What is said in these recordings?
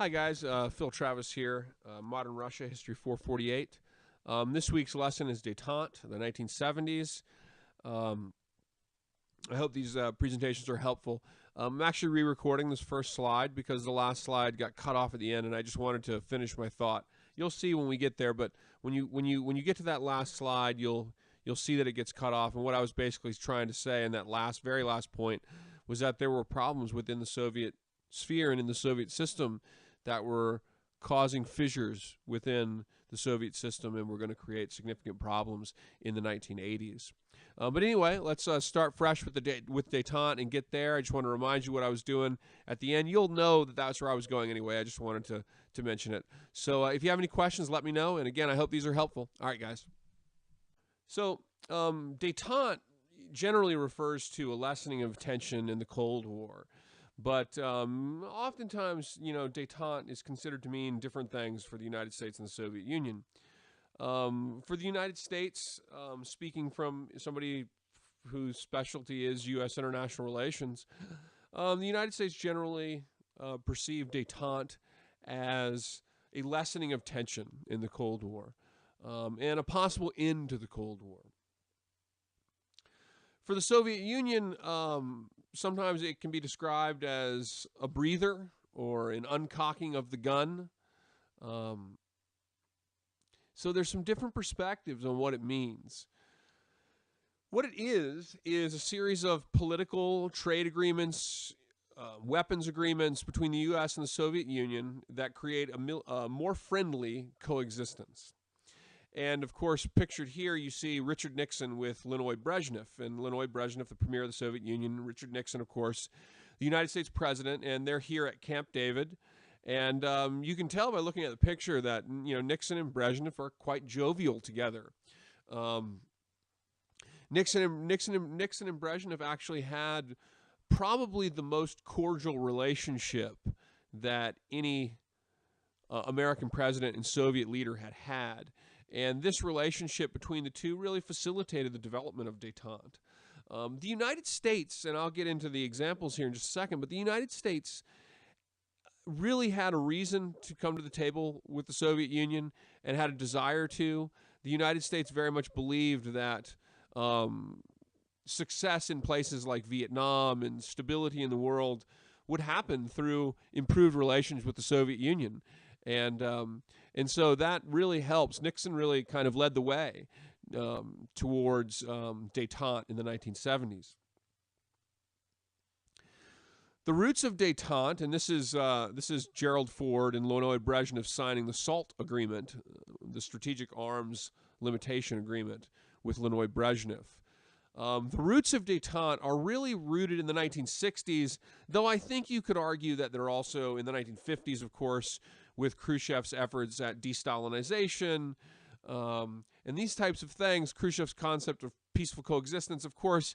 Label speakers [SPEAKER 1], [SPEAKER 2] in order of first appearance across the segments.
[SPEAKER 1] Hi guys, Phil Travis here, Modern Russia, History 448. This week's lesson is Détente, the 1970s. Um, I hope these presentations are helpful. I'm actually re-recording this first slide because the last slide got cut off at the end, and I just wanted to finish my thought. You'll see when we get there, but when you get to that last slide, you'll see that it gets cut off. And what I was basically trying to say in that very last point was that there were problems within the Soviet sphere and in the Soviet system that were causing fissures within the Soviet system and were going to create significant problems in the 1980s. But anyway, let's start fresh with détente and get there. I just want to remind you what I was doing at the end. You'll know that that's where I was going anyway. I just wanted to mention it. So if you have any questions, let me know. And again, I hope these are helpful. All right, guys. So détente generally refers to a lessening of tension in the Cold War. But oftentimes, détente is considered to mean different things for the United States and the Soviet Union. For the United States, speaking from somebody whose specialty is U.S. international relations, the United States generally perceived détente as a lessening of tension in the Cold War and a possible end to the Cold War. For the Soviet Union, sometimes it can be described as a breather or an uncocking of the gun. So there's some different perspectives on what it means. What it is a series of political trade agreements, weapons agreements between the U.S. and the Soviet Union that create a more friendly coexistence. And, of course, pictured here, you see Richard Nixon with Leonid Brezhnev. And Leonid Brezhnev, the premier of the Soviet Union. Richard Nixon, of course, the United States president. And they're here at Camp David. And you can tell by looking at the picture that, Nixon and Brezhnev are quite jovial together. Nixon and Brezhnev actually had probably the most cordial relationship that any American president and Soviet leader had. And this relationship between the two really facilitated the development of détente. The United States, and I'll get into the examples here in just a second, but the United States really had a reason to come to the table with the Soviet Union and had a desire to. The United States very much believed that success in places like Vietnam and stability in the world would happen through improved relations with the Soviet Union. And so that really helps. Nixon really kind of led the way towards détente in the 1970s. The roots of détente, and this is Gerald Ford and Leonid Brezhnev signing the SALT agreement, the Strategic Arms Limitation Agreement with Leonid Brezhnev. The roots of détente are really rooted in the 1960s, though I think you could argue that they're also in the 1950s, of course, with Khrushchev's efforts at de-Stalinization, and these types of things. Khrushchev's concept of peaceful coexistence, of course,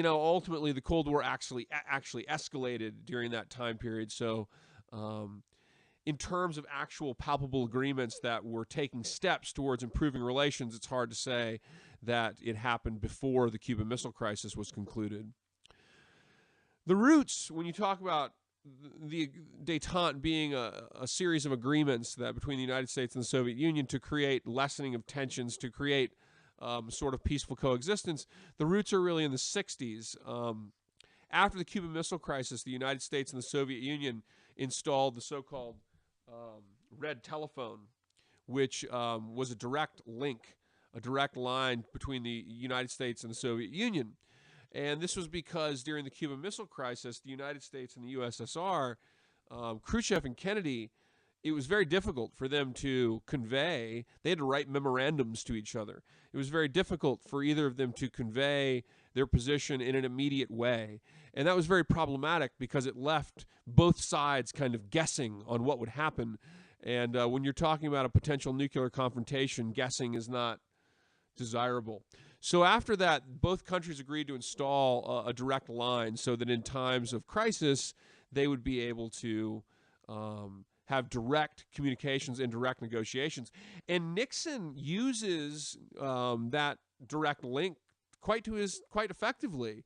[SPEAKER 1] ultimately the Cold War actually escalated during that time period. So in terms of actual palpable agreements that were taking steps towards improving relations, it's hard to say that it happened before the Cuban Missile Crisis was concluded. The roots, when you talk about the détente being a series of agreements that between the United States and the Soviet Union to create lessening of tensions, to create sort of peaceful coexistence, the roots are really in the 60s. After the Cuban Missile Crisis, the United States and the Soviet Union installed the so-called red telephone, which was a direct link, a direct line between the United States and the Soviet Union. And this was because during the Cuban Missile Crisis, the United States and the USSR, Khrushchev and Kennedy, it was very difficult for them to convey. They had to write memorandums to each other. It was very difficult for either of them to convey their position in an immediate way. And that was very problematic because it left both sides kind of guessing on what would happen. And when you're talking about a potential nuclear confrontation, guessing is not desirable. So after that, both countries agreed to install a direct line so that in times of crisis, they would be able to have direct communications and direct negotiations. And Nixon uses that direct link quite effectively.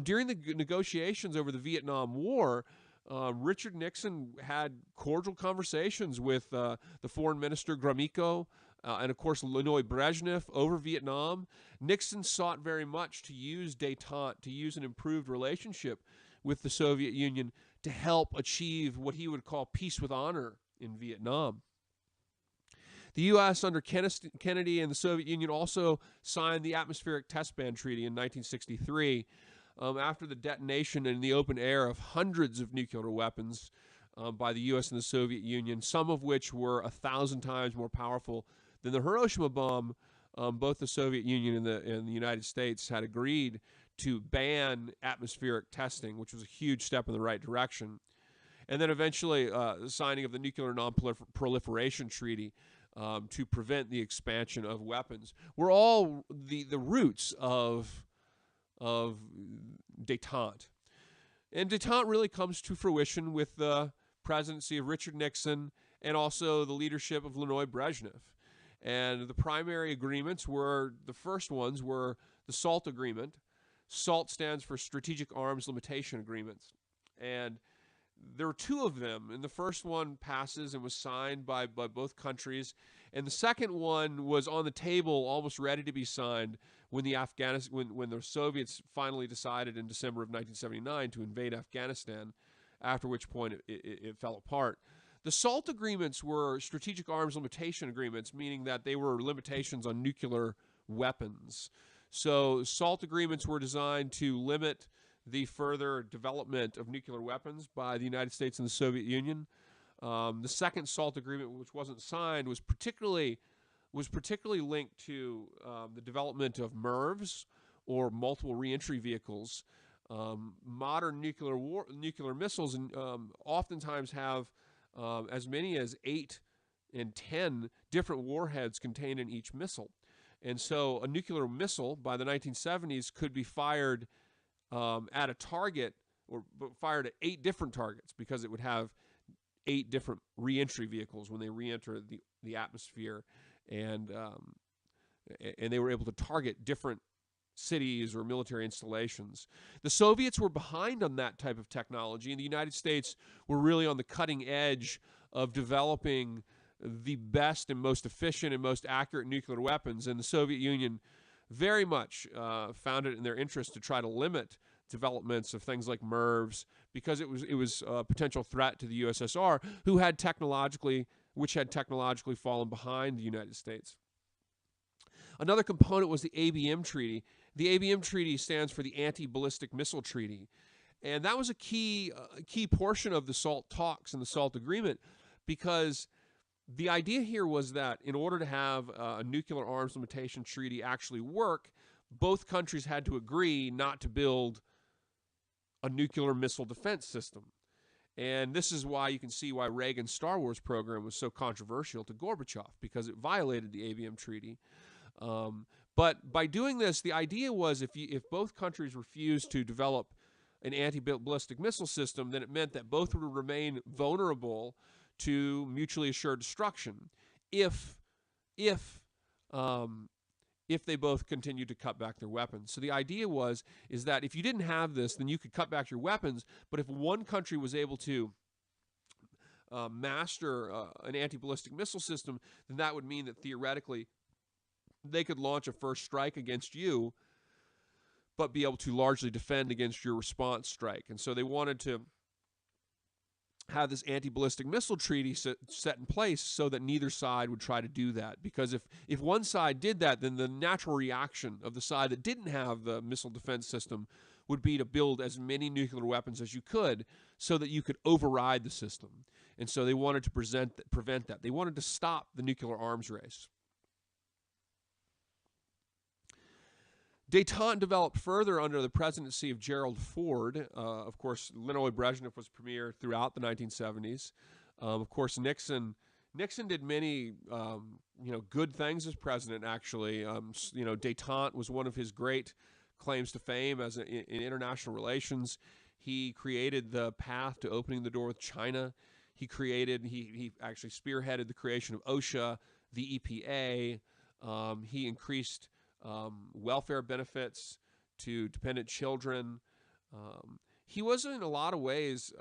[SPEAKER 1] During the negotiations over the Vietnam War, Richard Nixon had cordial conversations with the foreign minister Gromyko, and of course Leonid Brezhnev over Vietnam. Nixon sought very much to use détente, to use an improved relationship with the Soviet Union to help achieve what he would call peace with honor in Vietnam. The U.S. under Kennedy and the Soviet Union also signed the Atmospheric Test Ban Treaty in 1963 after the detonation in the open air of hundreds of nuclear weapons by the U.S. and the Soviet Union, some of which were 1,000 times more powerful than the Hiroshima bomb. Both the Soviet Union and the United States had agreed to ban atmospheric testing, which was a huge step in the right direction. And then eventually the signing of the Nuclear Non-Proliferation Treaty to prevent the expansion of weapons were all the roots of détente. And détente really comes to fruition with the presidency of Richard Nixon and also the leadership of Leonid Brezhnev. And the primary agreements were, the first ones were the SALT agreement. SALT stands for Strategic Arms Limitation Agreements. And there were two of them, and the first one passes and was signed by both countries, and the second one was on the table, almost ready to be signed, when the Soviets finally decided in December of 1979 to invade Afghanistan, after which point it fell apart. The SALT agreements were strategic arms limitation agreements, meaning that they were limitations on nuclear weapons. So SALT agreements were designed to limit the further development of nuclear weapons by the United States and the Soviet Union. The second SALT agreement, which wasn't signed, was particularly linked to the development of MIRVs, or multiple reentry vehicles. Modern nuclear missiles oftentimes have as many as 8 and 10 different warheads contained in each missile. And so a nuclear missile by the 1970s could be fired at a target, or fired at 8 different targets, because it would have 8 different reentry vehicles when they reenter the atmosphere, and they were able to target different cities or military installations. The Soviets were behind on that type of technology, and the United States were really on the cutting edge of developing the best and most efficient and most accurate nuclear weapons, and the Soviet Union very much found it in their interest to try to limit developments of things like MIRVs, because it was a potential threat to the USSR, which had technologically fallen behind the United States. Another component was the ABM Treaty. The ABM Treaty stands for the Anti-Ballistic Missile Treaty, and that was a key portion of the SALT talks and the SALT agreement, because the idea here was that in order to have a nuclear arms limitation treaty actually work, both countries had to agree not to build a nuclear missile defense system. And this is why you can see why Reagan's Star Wars program was so controversial to Gorbachev, because it violated the ABM Treaty. But by doing this, the idea was if both countries refused to develop an anti-ballistic missile system, then it meant that both would remain vulnerable to mutually assured destruction if they both continued to cut back their weapons. So the idea is that if you didn't have this, then you could cut back your weapons, but if one country was able to master an anti-ballistic missile system, then that would mean that theoretically they could launch a first strike against you, but be able to largely defend against your response strike. And so they wanted to have this anti-ballistic missile treaty set in place so that neither side would try to do that. Because if one side did that, then the natural reaction of the side that didn't have the missile defense system would be to build as many nuclear weapons as you could so that you could override the system. And so they wanted to prevent that. They wanted to stop the nuclear arms race. Détente developed further under the presidency of Gerald Ford. Of course, Leonid Brezhnev was premier throughout the 1970s. Of course, Nixon did many good things as president. Actually, détente was one of his great claims to fame in international relations. He created the path to opening the door with China. He actually spearheaded the creation of OSHA, the EPA. He increased welfare benefits to dependent children. He was in a lot of ways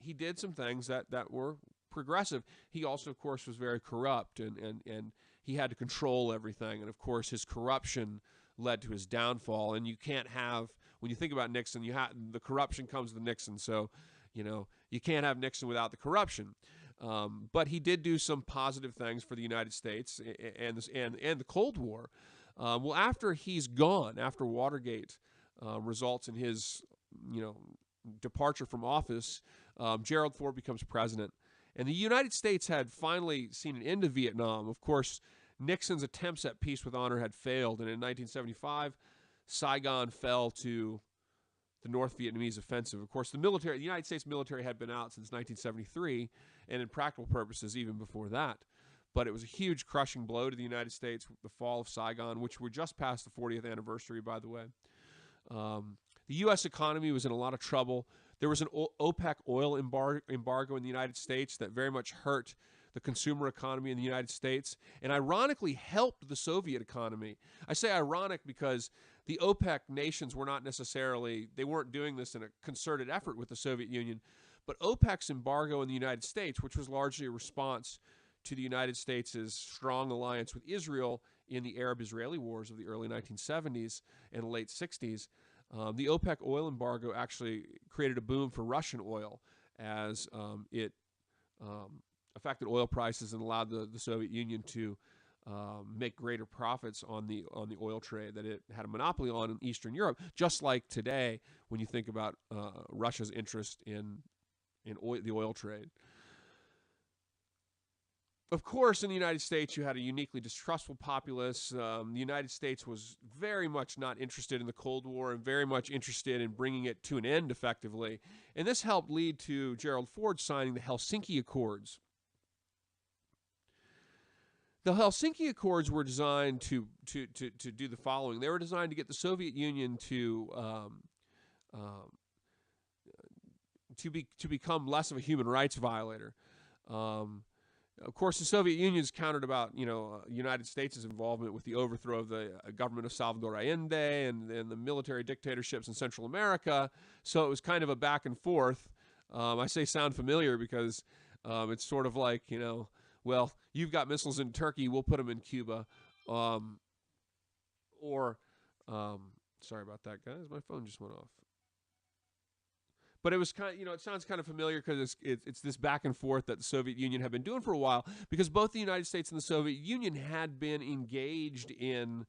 [SPEAKER 1] he did some things that were progressive. He also, of course, was very corrupt, and he had to control everything. And, of course, his corruption led to his downfall. And you can't have, when you think about Nixon, the corruption comes with Nixon. So, you can't have Nixon without the corruption. But he did do some positive things for the United States and the Cold War. Well, after he's gone, after Watergate results in his, departure from office, Gerald Ford becomes president. And the United States had finally seen an end to Vietnam. Of course, Nixon's attempts at peace with honor had failed, and in 1975, Saigon fell to the North Vietnamese offensive. Of course, the United States military had been out since 1973, and in practical purposes even before that. But it was a huge crushing blow to the United States, the fall of Saigon, which we're just past the 40th anniversary, by the way. The U.S. economy was in a lot of trouble. There was an OPEC oil embargo in the United States that very much hurt the consumer economy in the United States and ironically helped the Soviet economy. I say ironic because the OPEC nations were not necessarily, they weren't doing this in a concerted effort with the Soviet Union, but OPEC's embargo in the United States, which was largely a response to the United States' strong alliance with Israel in the Arab-Israeli wars of the early 1970s and late 60s, the OPEC oil embargo actually created a boom for Russian oil as it affected oil prices and allowed the Soviet Union to make greater profits on the oil trade that it had a monopoly on in Eastern Europe, just like today when you think about Russia's interest in the oil trade. Of course, in the United States, you had a uniquely distrustful populace. The United States was very much not interested in the Cold War and very much interested in bringing it to an end effectively. And this helped lead to Gerald Ford signing the Helsinki Accords. The Helsinki Accords were designed to do the following. They were designed to get the Soviet Union to become less of a human rights violator. Of course, the Soviet Union's countered about, United States' involvement with the overthrow of the government of Salvador Allende and the military dictatorships in Central America. So it was kind of a back and forth. I say sound familiar because it's sort of like, well, you've got missiles in Turkey, we'll put them in Cuba. Sorry about that, guys. My phone just went off. But it was kind of, it sounds kind of familiar because it's this back and forth that the Soviet Union had been doing for a while because both the United States and the Soviet Union had been engaged in,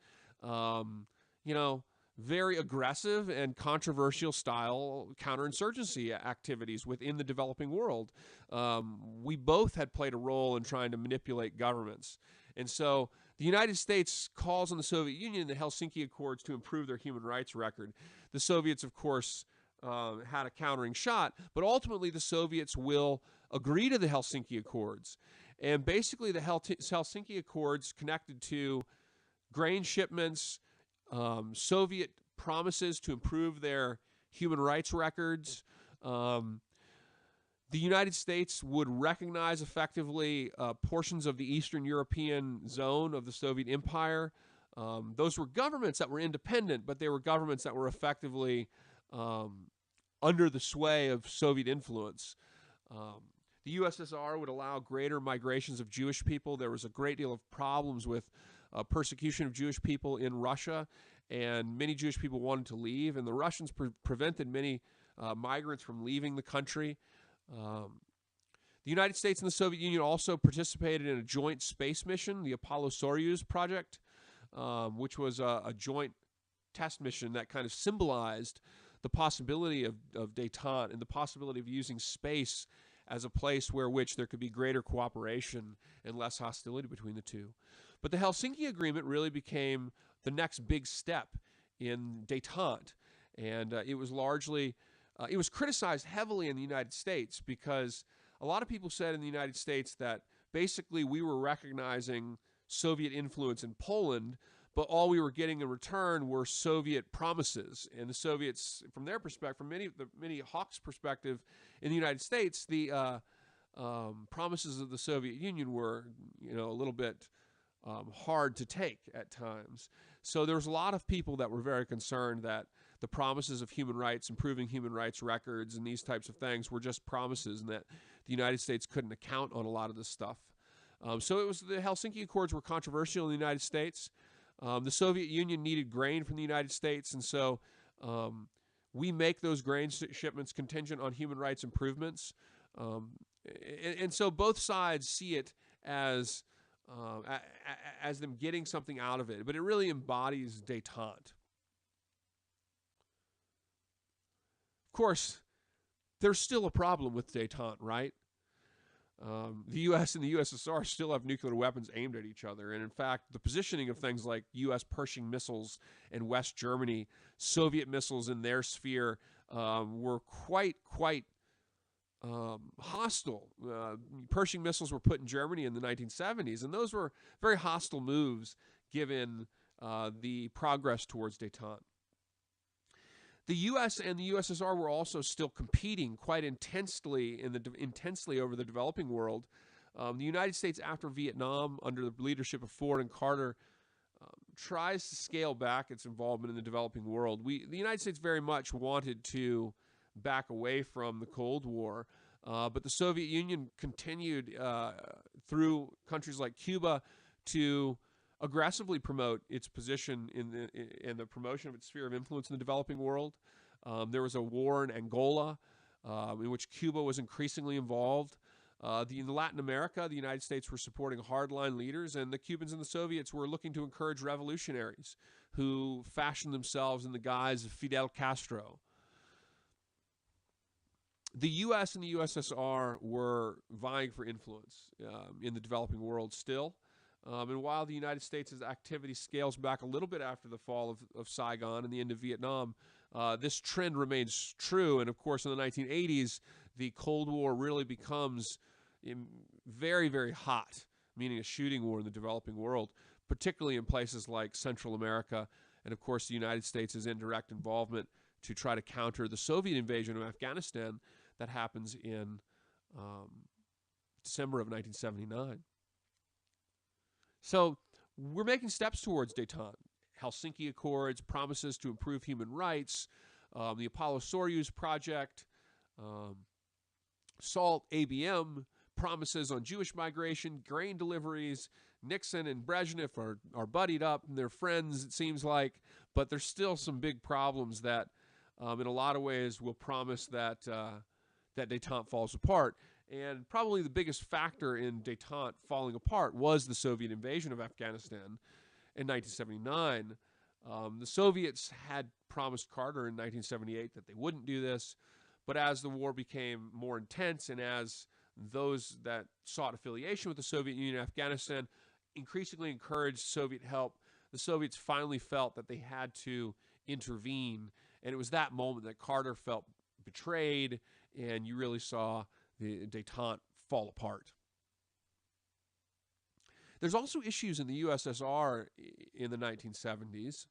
[SPEAKER 1] very aggressive and controversial style counterinsurgency activities within the developing world. We both had played a role in trying to manipulate governments. And so the United States calls on the Soviet Union in the Helsinki Accords to improve their human rights record. The Soviets, of course, had a countering shot, but ultimately the Soviets will agree to the Helsinki Accords. And basically the Helsinki Accords connected to grain shipments, Soviet promises to improve their human rights records. The United States would recognize effectively portions of the Eastern European zone of the Soviet Empire. Those were governments that were independent, but they were governments that were effectively under the sway of Soviet influence. The USSR would allow greater migrations of Jewish people. There was a great deal of problems with persecution of Jewish people in Russia, and many Jewish people wanted to leave, and the Russians prevented many migrants from leaving the country. The United States and the Soviet Union also participated in a joint space mission, the Apollo-Soyuz project, which was a joint test mission that kind of symbolized the possibility of détente and the possibility of using space as a place which there could be greater cooperation and less hostility between the two. But the Helsinki Agreement really became the next big step in détente, and it was largely, it was criticized heavily in the United States because a lot of people said in the United States that basically we were recognizing Soviet influence in Poland, but all we were getting in return were Soviet promises. And the Soviets, from their perspective, from many hawks' perspective in the United States, the promises of the Soviet Union were, a little bit hard to take at times. So there was a lot of people that were very concerned that the promises of human rights, improving human rights records, and these types of things were just promises, and that the United States couldn't account on a lot of this stuff. So it was the Helsinki Accords were controversial in the United States. The Soviet Union needed grain from the United States, and so we make those grain shipments contingent on human rights improvements. And so both sides see it as them getting something out of it, but it really embodies détente. Of course, there's still a problem with détente, right? The U.S. and the USSR still have nuclear weapons aimed at each other. And in fact, the positioning of things like U.S. Pershing missiles in West Germany, Soviet missiles in their sphere, were quite hostile. Pershing missiles were put in Germany in the 1970s, and those were very hostile moves given the progress towards détente. The U.S. and the USSR were also still competing quite intensely over the developing world. The United States, after Vietnam, under the leadership of Ford and Carter, tries to scale back its involvement in the developing world. The United States very much wanted to back away from the Cold War, but the Soviet Union continued through countries like Cuba to aggressively promote its position in the promotion of its sphere of influence in the developing world. There was a war in Angola in which Cuba was increasingly involved. In Latin America, the United States were supporting hardline leaders, and the Cubans and the Soviets were looking to encourage revolutionaries who fashioned themselves in the guise of Fidel Castro. The U.S. and the USSR were vying for influence in the developing world still. And while the United States' activity scales back a little bit after the fall of Saigon and the end of Vietnam, this trend remains true. And of course, in the 1980s, the Cold War really becomes very, very hot, meaning a shooting war in the developing world, particularly in places like Central America. And of course, the United States' indirect involvement to try to counter the Soviet invasion of Afghanistan that happens in December of 1979. So we're making steps towards détente. Helsinki Accords, promises to improve human rights, the Apollo-Soyuz project, SALT, ABM, promises on Jewish migration, grain deliveries. Nixon and Brezhnev are buddied up, and they're friends, it seems like, but there's still some big problems that, in a lot of ways, will promise that détente falls apart. And probably the biggest factor in détente falling apart was the Soviet invasion of Afghanistan in 1979. The Soviets had promised Carter in 1978 that they wouldn't do this, but as the war became more intense and as those that sought affiliation with the Soviet Union in Afghanistan increasingly encouraged Soviet help, the Soviets finally felt that they had to intervene. And it was that moment that Carter felt betrayed, and you really saw the détente fall apart. There's also issues in the USSR in the 1970s.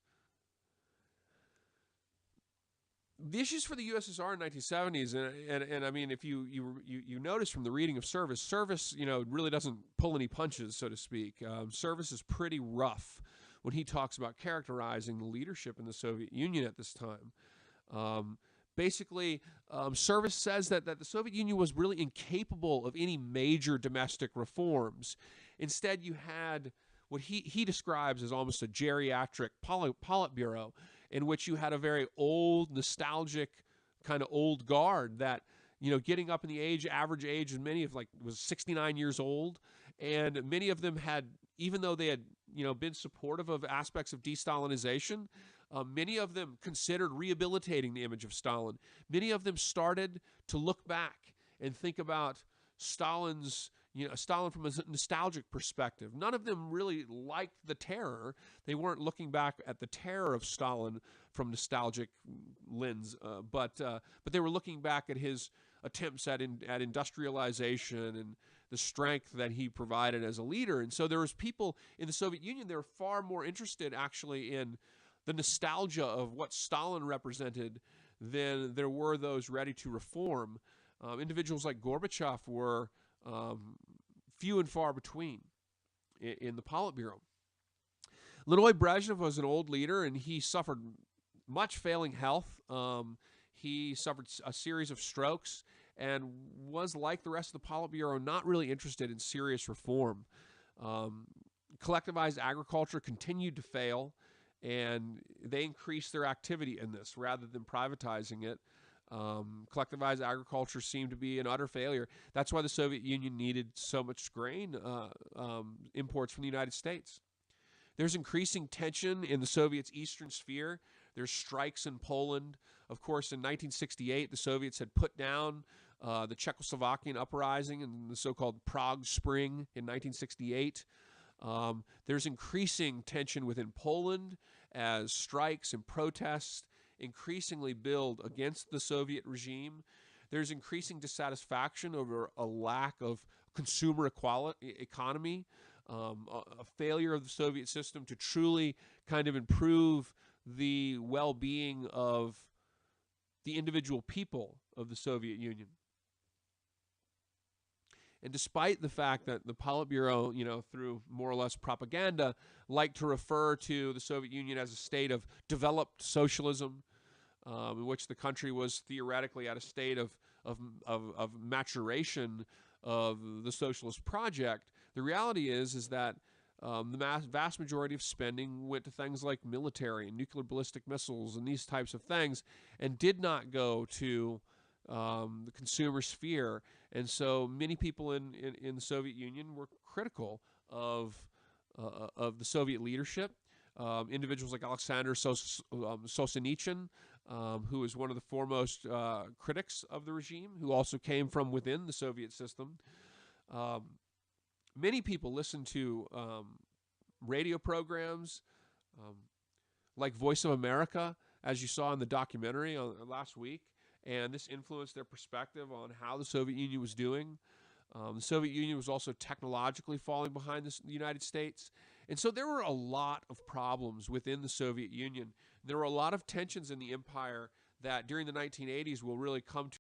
[SPEAKER 1] The issues for the USSR in the 1970s, and I mean, if you notice from the reading of Service, really doesn't pull any punches, so to speak. Service is pretty rough when he talks about characterizing the leadership in the Soviet Union at this time. Basically, Service says that the Soviet Union was really incapable of any major domestic reforms. Instead, you had what he describes as almost a geriatric Politburo, in which you had a very old, nostalgic kind of old guard that, getting up in the average age of many of was 69 years old. And many of them had, even though they had, been supportive of aspects of de-Stalinization, many of them considered rehabilitating the image of Stalin. Many of them started to look back and think about Stalin from a nostalgic perspective. None of them really liked the terror. They weren't looking back at the terror of Stalin from nostalgic lens, but they were looking back at his attempts at industrialization and the strength that he provided as a leader. And so there was people in the Soviet Union that were far more interested actually in the nostalgia of what Stalin represented than there were those ready to reform. Individuals like Gorbachev were few and far between in the Politburo. Leonid Brezhnev was an old leader, and he suffered much failing health. He suffered a series of strokes and was, like the rest of the Politburo, not really interested in serious reform. Um, Collectivized agriculture continued to fail, and they increased their activity in this rather than privatizing it. Collectivized agriculture seemed to be an utter failure. That's why the Soviet Union needed so much grain imports from the United States. There's increasing tension in the Soviets' eastern sphere. There's strikes in Poland. Of course, in 1968, the Soviets had put down the Czechoslovakian uprising and the so-called Prague Spring in 1968. There's increasing tension within Poland as strikes and protests increasingly build against the Soviet regime. There's increasing dissatisfaction over a lack of consumer economy, a failure of the Soviet system to truly kind of improve the well-being of the individual people of the Soviet Union. And despite the fact that the Politburo, through more or less propaganda, liked to refer to the Soviet Union as a state of developed socialism, in which the country was theoretically at a state of maturation of the socialist project, the reality is that the vast majority of spending went to things like military and nuclear ballistic missiles and these types of things, and did not go to the consumer sphere. And so many people in the Soviet Union were critical of the Soviet leadership. Individuals like Alexander Solzhenitsyn, who was one of the foremost critics of the regime, who also came from within the Soviet system. Many people listened to radio programs like Voice of America, as you saw in the documentary last week, and this influenced their perspective on how the Soviet Union was doing. The Soviet Union was also technologically falling behind the United States. And so there were a lot of problems within the Soviet Union. There were a lot of tensions in the empire that during the 1980s will really come to